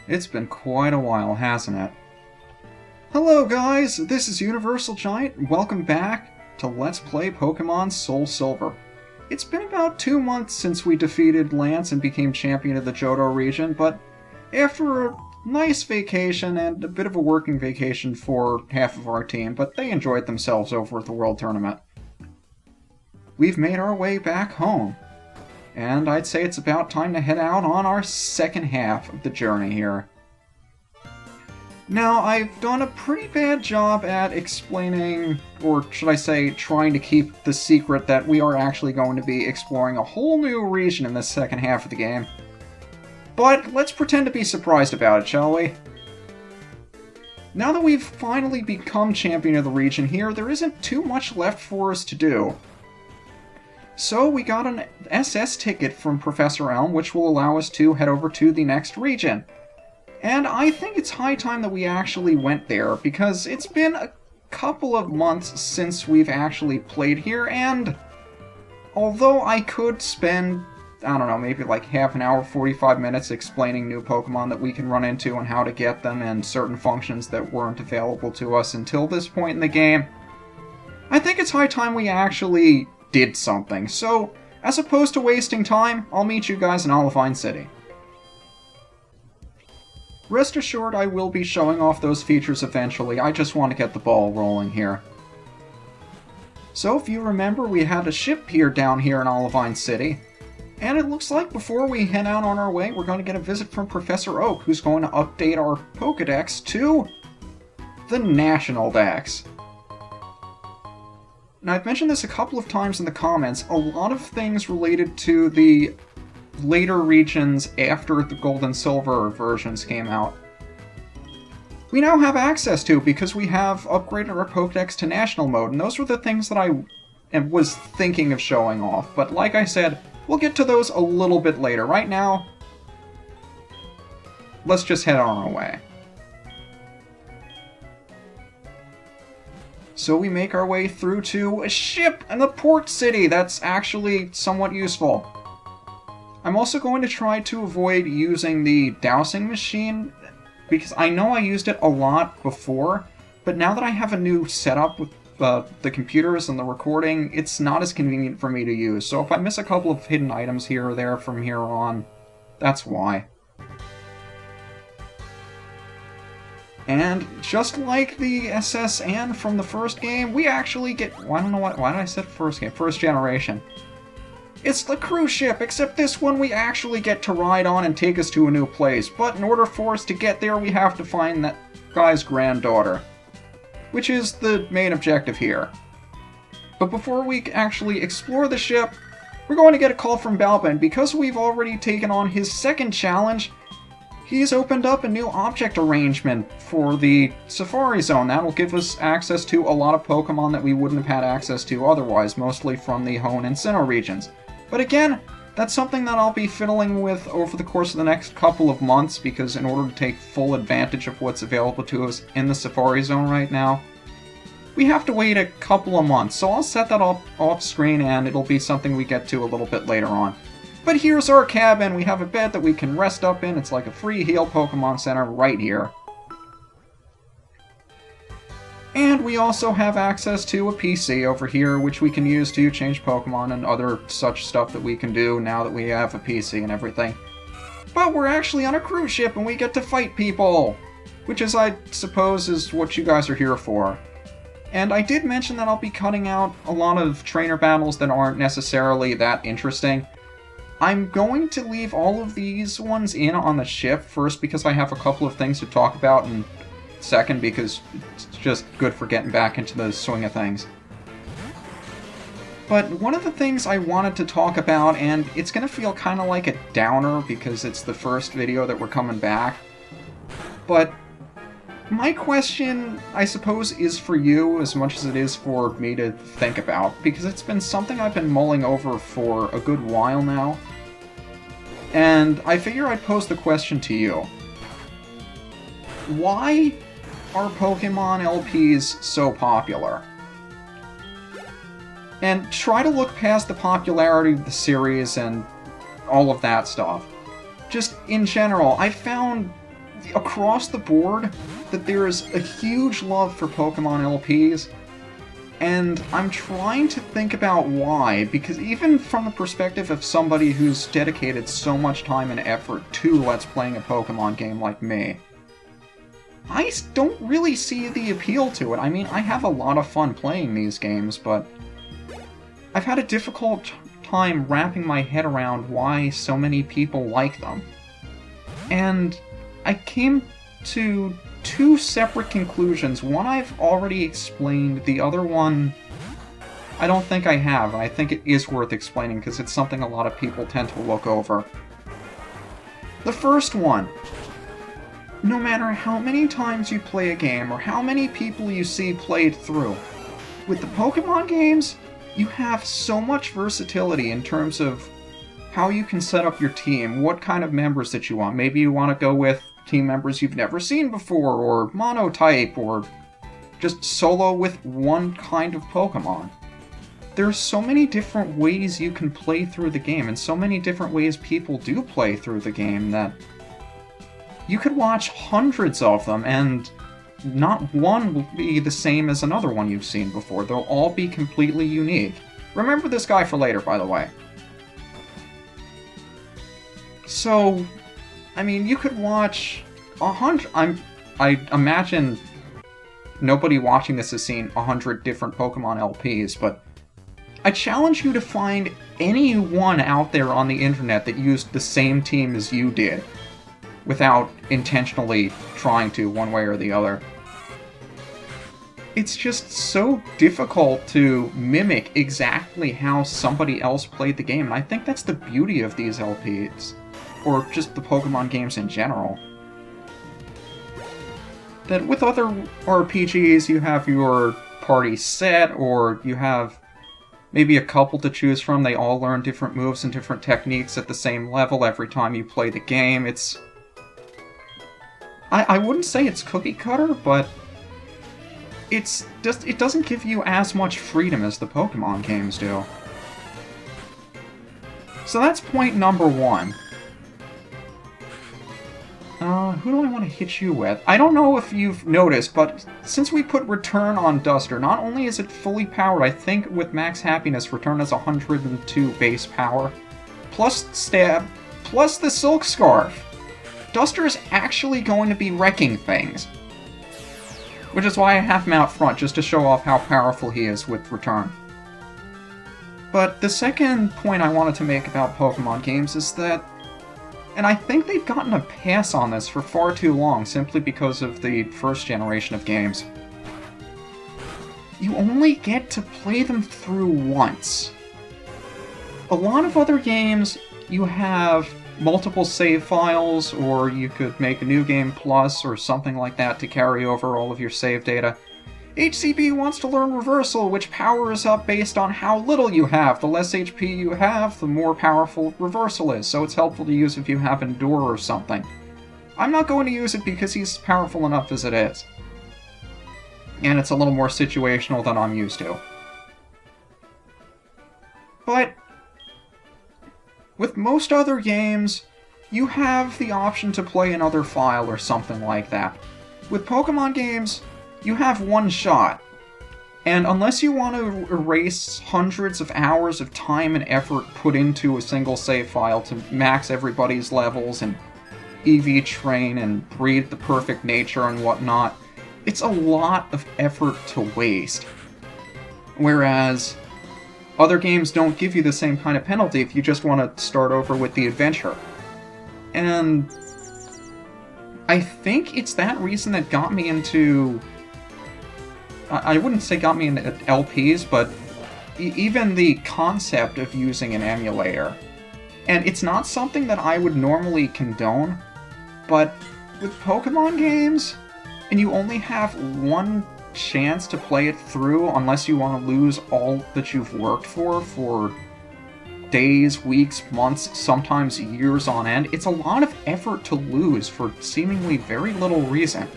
It's been quite a while, hasn't it? Hello guys, this is UniversalGiant, and welcome back to Let's Play Pokémon SoulSilver. It's been about 2 months since we defeated Lance and became champion of the Johto region, but after a nice vacation and a bit of a working vacation for half of our team, but they enjoyed themselves over at the World Tournament, we've made our way back home. And I'd say it's about time to head out on our second half of the journey here. Now, I've done a pretty bad job at explaining, or should I say, trying to keep the secret that we are actually going to be exploring a whole new region in the second half of the game. But let's pretend to be surprised about it, shall we? Now that we've finally become champion of the region here, there isn't too much left for us to do. So we got an SS ticket from Professor Elm, which will allow us to head over to the next region. And I think it's high time that we actually went there, because it's been a couple of months since we've actually played here, and although I could spend, I don't know, maybe like half an hour, 45 minutes explaining new Pokemon that we can run into and how to get them and certain functions that weren't available to us until this point in the game, I think it's high time we actually did something. So, as opposed to wasting time, I'll meet you guys in Olivine City. Rest assured, I will be showing off those features eventually, I just want to get the ball rolling here. So, if you remember, we had a ship pier down here in Olivine City, and it looks like before we head out on our way, we're going to get a visit from Professor Oak, who's going to update our Pokédex to the National Dex. Now, I've mentioned this a couple of times in the comments, a lot of things related to the later regions after the Gold and Silver versions came out, we now have access to because we have upgraded our Pokédex to National Mode, and those were the things that I was thinking of showing off. But like I said, we'll get to those a little bit later. Right now, let's just head on our way. So we make our way through to a ship in the port city. That's actually somewhat useful. I'm also going to try to avoid using the dowsing machine, because I know I used it a lot before, but now that I have a new setup with the computers and the recording, it's not as convenient for me to use. So if I miss a couple of hidden items here or there from here on, that's why. And just like the SS and from the first game, we actually get... I don't know why did I say first game? First generation. It's the cruise ship, except this one we actually get to ride on and take us to a new place. But in order for us to get there, we have to find that guy's granddaughter, which is the main objective here. But before we actually explore the ship, we're going to get a call from Balba, and because we've already taken on his second challenge, he's opened up a new object arrangement for the Safari Zone. That'll give us access to a lot of Pokemon that we wouldn't have had access to otherwise, mostly from the Hoenn and Sinnoh regions. But again, that's something that I'll be fiddling with over the course of the next couple of months, because in order to take full advantage of what's available to us in the Safari Zone right now, we have to wait a couple of months. So I'll set that up off screen, and it'll be something we get to a little bit later on. But here's our cabin. We have a bed that we can rest up in. It's like a free heal Pokemon Center right here. And we also have access to a PC over here, which we can use to change Pokemon and other such stuff that we can do now that we have a PC and everything. But we're actually on a cruise ship and we get to fight people! Which is, I suppose, is what you guys are here for. And I did mention that I'll be cutting out a lot of trainer battles that aren't necessarily that interesting. I'm going to leave all of these ones in on the ship, first because I have a couple of things to talk about, and second because it's just good for getting back into the swing of things. But one of the things I wanted to talk about, and it's going to feel kind of like a downer because it's the first video that we're coming back, but my question, I suppose, is for you as much as it is for me to think about, because it's been something I've been mulling over for a good while now. And I figure I'd pose the question to you. Why are Pokémon LPs so popular? And try to look past the popularity of the series and all of that stuff. Just in general, I found across the board that there is a huge love for Pokemon LPs, and I'm trying to think about why, because even from the perspective of somebody who's dedicated so much time and effort to Let's Playing a Pokemon game like me, I don't really see the appeal to it. I mean, I have a lot of fun playing these games, but I've had a difficult time wrapping my head around why so many people like them. And I came to two separate conclusions. One I've already explained, the other one I don't think I have, and I think it is worth explaining because it's something a lot of people tend to look over. The first one, no matter how many times you play a game or how many people you see played through, with the Pokemon games, you have so much versatility in terms of how you can set up your team, what kind of members that you want. Maybe you want to go with team members you've never seen before, or monotype, or just solo with one kind of Pokemon. There's so many different ways you can play through the game, and so many different ways people do play through the game, that you could watch hundreds of them, and not one will be the same as another one you've seen before. They'll all be completely unique. Remember this guy for later, by the way. So, I mean, you could watch 100... I imagine nobody watching this has seen 100 different Pokemon LPs, but I challenge you to find anyone out there on the internet that used the same team as you did, without intentionally trying to, one way or the other. It's just so difficult to mimic exactly how somebody else played the game, and I think that's the beauty of these LPs, or just the Pokemon games in general. That with other RPGs, you have your party set, or you have maybe a couple to choose from. They all learn different moves and different techniques at the same level every time you play the game. It's... I wouldn't say it's cookie cutter, but it's just, it doesn't give you as much freedom as the Pokemon games do. So that's point number one. Who do I want to hit you with? I don't know if you've noticed, but since we put Return on Duster, not only is it fully powered, I think with Max Happiness, Return has 102 base power, plus Stab, plus the Silk Scarf. Duster is actually going to be wrecking things. Which is why I have him out front, just to show off how powerful he is with Return. But the second point I wanted to make about Pokemon games is that, and I think they've gotten a pass on this for far too long, simply because of the first generation of games, you only get to play them through once. A lot of other games, you have multiple save files, or you could make a New Game Plus or something like that to carry over all of your save data. HCB wants to learn Reversal, which powers up based on how little you have. The less HP you have, the more powerful Reversal is, so it's helpful to use if you have Endure or something. I'm not going to use it because he's powerful enough as it is. And it's a little more situational than I'm used to. But with most other games, you have the option to play another file or something like that. With Pokemon games, you have one shot. And unless you want to erase hundreds of hours of time and effort put into a single save file to max everybody's levels and EV train and breed the perfect nature and whatnot, it's a lot of effort to waste. Whereas other games don't give you the same kind of penalty if you just want to start over with the adventure. And I think it's that reason that got me into... I wouldn't say got me into LPs, but even the concept of using an emulator. And it's not something that I would normally condone, but with Pokemon games, and you only have one chance to play it through unless you want to lose all that you've worked for days, weeks, months, sometimes years on end, it's a lot of effort to lose for seemingly very little reason.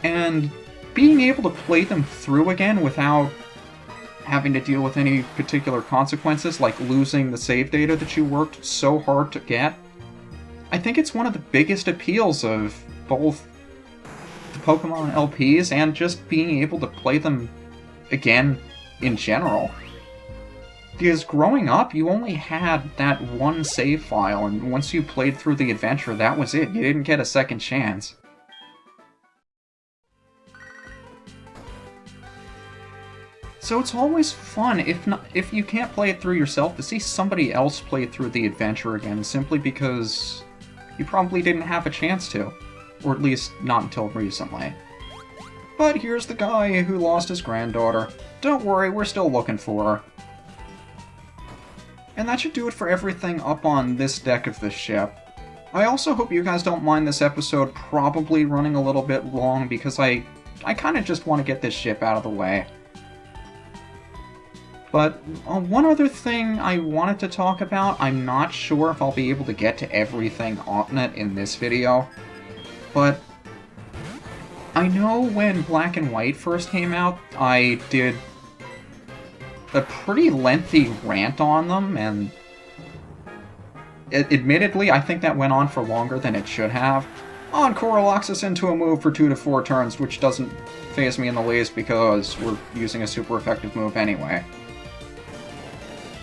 And being able to play them through again without having to deal with any particular consequences, like losing the save data that you worked so hard to get, I think it's one of the biggest appeals of both the Pokémon LPs and just being able to play them again in general. Because growing up, you only had that one save file, and once you played through the adventure, that was it. You didn't get a second chance. So it's always fun, if you can't play it through yourself, to see somebody else play through the adventure again, simply because you probably didn't have a chance to. Or at least not until recently. But here's the guy who lost his granddaughter. Don't worry, we're still looking for her. And that should do it for everything up on this deck of the ship. I also hope you guys don't mind this episode probably running a little bit long, because I kind of just want to get this ship out of the way. But one other thing I wanted to talk about, I'm not sure if I'll be able to get to everything on it in this video, but I know when Black and White first came out, I did a pretty lengthy rant on them, and admittedly, I think that went on for longer than it should have. Encore locks us into a move for 2 to 4 turns, which doesn't faze me in the least because we're using a super effective move anyway.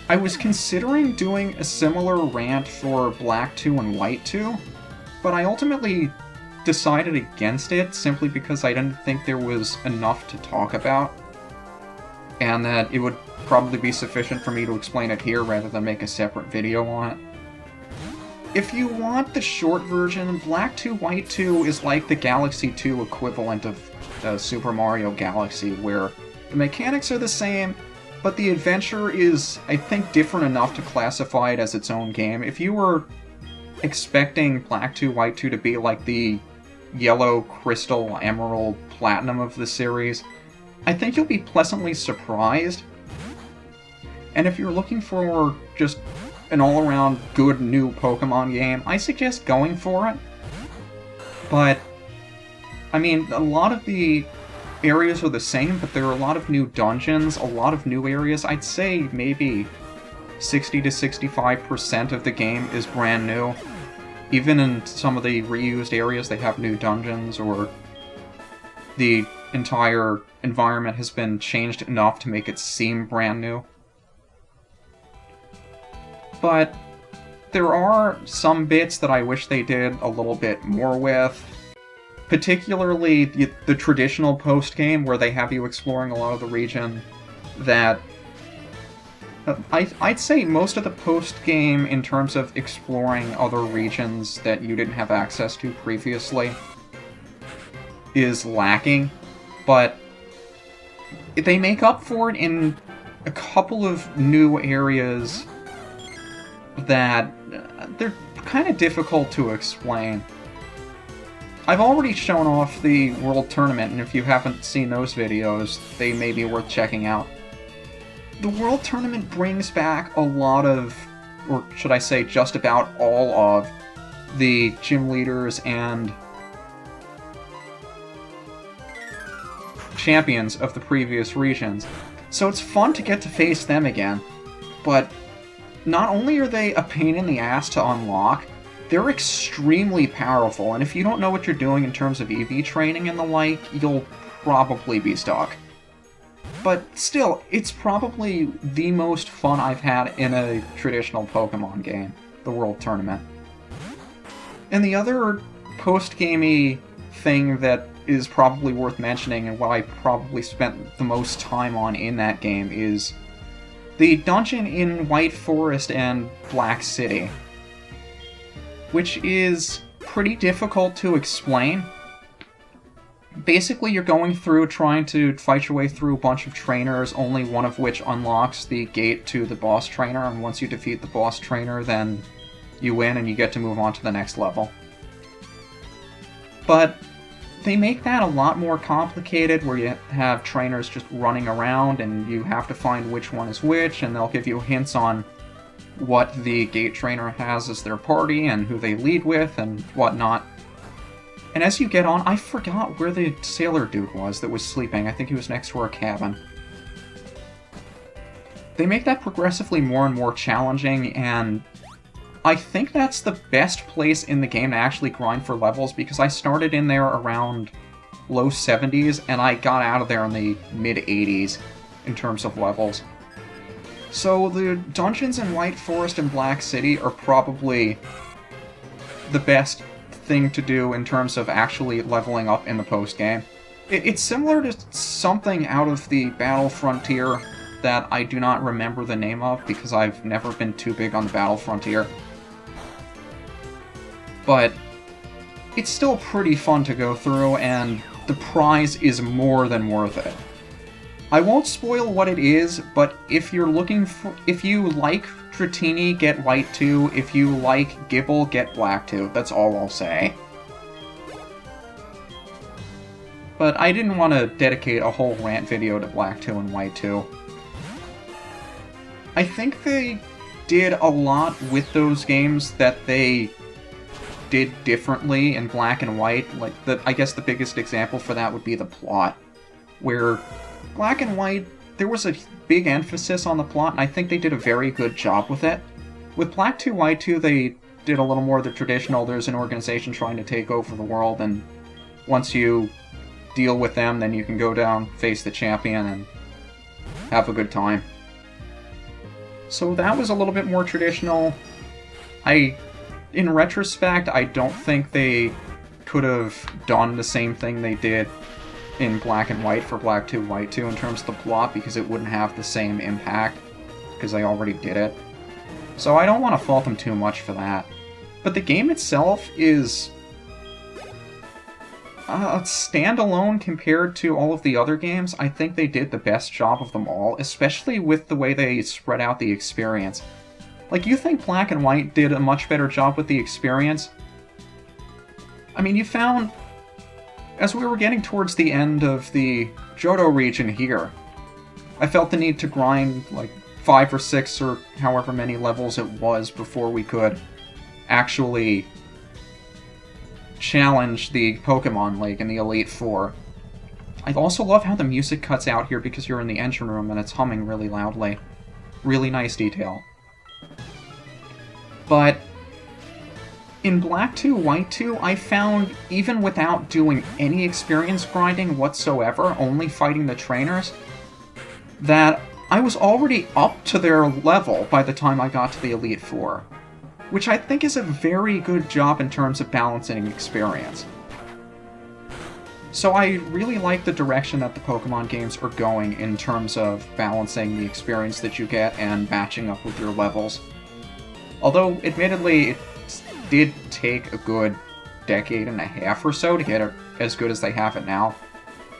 I was considering doing a similar rant for Black 2 and White 2, but I ultimately decided against it simply because I didn't think there was enough to talk about, and that it would probably be sufficient for me to explain it here rather than make a separate video on it. If you want the short version, Black 2 White 2 is like the Galaxy 2 equivalent of Super Mario Galaxy, where the mechanics are the same, but the adventure is, I think, different enough to classify it as its own game. If you were expecting Black 2 White 2 to be like the Yellow, Crystal, Emerald, Platinum of the series, I think you'll be pleasantly surprised. And if you're looking for just an all-around good new Pokemon game, I suggest going for it. But, I mean, a lot of the areas are the same, but there are a lot of new dungeons, a lot of new areas. I'd say maybe 60 to 65% of the game is brand new. Even in some of the reused areas, they have new dungeons, or the entire environment has been changed enough to make it seem brand new. But there are some bits that I wish they did a little bit more with. Particularly the traditional post-game, where they have you exploring a lot of the region, that I'd say most of the post-game, in terms of exploring other regions that you didn't have access to previously, is lacking, but they make up for it in a couple of new areas that they're kind of difficult to explain. I've already shown off the World Tournament, and if you haven't seen those videos, they may be worth checking out. The World Tournament brings back a lot of, or should I say just about all of, the gym leaders and champions of the previous regions. So it's fun to get to face them again, but not only are they a pain in the ass to unlock, they're extremely powerful, and if you don't know what you're doing in terms of EV training and the like, you'll probably be stuck. But still, it's probably the most fun I've had in a traditional Pokemon game, the World Tournament. And the other post-gamey thing that is probably worth mentioning, and what I probably spent the most time on in that game, is the dungeon in White Forest and Black City, which is pretty difficult to explain. Basically, you're going through trying to fight your way through a bunch of trainers, only one of which unlocks the gate to the boss trainer, and once you defeat the boss trainer, then you win and you get to move on to the next level. But they make that a lot more complicated, where you have trainers just running around and you have to find which one is which, and they'll give you hints on what the gate trainer has as their party and who they lead with and whatnot. And as you get on, I forgot where the sailor dude was that was sleeping. I think he was next to our cabin. They make that progressively more and more challenging, and I think that's the best place in the game to actually grind for levels, because I started in there around low 70s, and I got out of there in the mid 80s in terms of levels. So the dungeons in White Forest and Black City are probably the best thing to do in terms of actually leveling up in the post-game. It's similar to something out of the Battle Frontier that I do not remember the name of because I've never been too big on the Battle Frontier. But it's still pretty fun to go through, and the prize is more than worth it. I won't spoil what it is, but if you like Dratini, get White 2. If you like Gible, get Black 2. That's all I'll say. But I didn't want to dedicate a whole rant video to Black 2 and White 2. I think they did a lot with those games that they did differently in Black and White. Like, I guess the biggest example for that would be the plot, where Black and White, there was a big emphasis on the plot, and I think they did a very good job with it. With Black 2, White 2, they did a little more of the traditional, there's an organization trying to take over the world, and once you deal with them, then you can go down, face the champion, and have a good time. So that was a little bit more traditional. In retrospect, I don't think they could have done the same thing they did in Black and White for Black 2, White 2 in terms of the plot, because it wouldn't have the same impact, because they already did it. So I don't want to fault them too much for that. But the game itself is standalone compared to all of the other games. I think they did the best job of them all, especially with the way they spread out the experience. Like, you think Black and White did a much better job with the experience? I mean, you found, as we were getting towards the end of the Johto region here, I felt the need to grind like 5 or 6 or however many levels it was before we could actually challenge the Pokemon League in the Elite Four. I also love how the music cuts out here because you're in the engine room and it's humming really loudly. Really nice detail. But in Black 2, White 2, I found, even without doing any experience grinding whatsoever, only fighting the trainers, that I was already up to their level by the time I got to the Elite Four, which I think is a very good job in terms of balancing experience. So I really like the direction that the Pokemon games are going in terms of balancing the experience that you get and matching up with your levels. Although, admittedly, it did take a good decade and a half or so to get it as good as they have it now.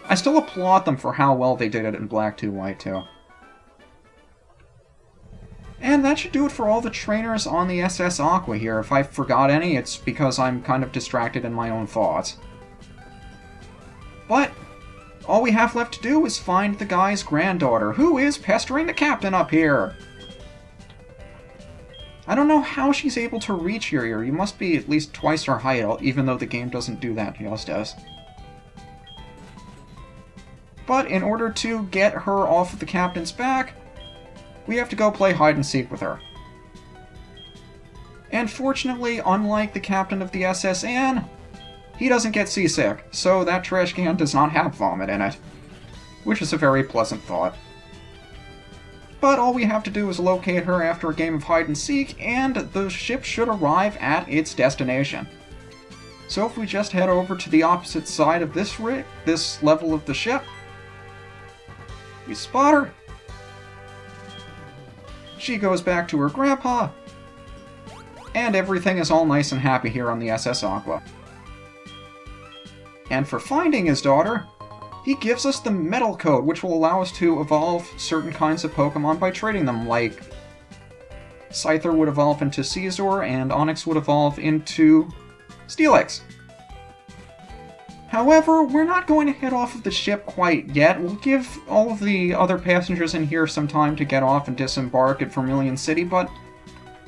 I still applaud them for how well they did it in Black 2, White 2. And that should do it for all the trainers on the SS Aqua here. If I forgot any, it's because I'm kind of distracted in my own thoughts. But all we have left to do is find the guy's granddaughter, who is pestering the captain up here. I don't know how she's able to reach here. You must be at least twice her height, even though the game doesn't do that justice. But in order to get her off of the captain's back, we have to go play hide-and-seek with her. And fortunately, unlike the captain of the SS Anne, he doesn't get seasick, so that trash can does not have vomit in it, which is a very pleasant thought. But all we have to do is locate her after a game of hide-and-seek, and the ship should arrive at its destination. So if we just head over to the opposite side of this level of the ship, we spot her. She goes back to her grandpa, and everything is all nice and happy here on the SS Aqua. And for finding his daughter, he gives us the Metal Code, which will allow us to evolve certain kinds of Pokemon by trading them, like Scyther would evolve into Caesar, and Onix would evolve into Steelix. However, we're not going to head off of the ship quite yet. We'll give all of the other passengers in here some time to get off and disembark at Vermilion City, but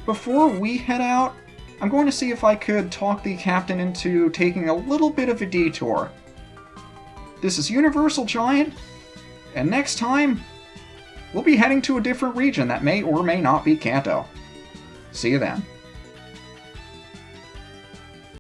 before we head out, I'm going to see if I could talk the captain into taking a little bit of a detour. This is UniversalGiant, and next time, we'll be heading to a different region that may or may not be Kanto. See you then.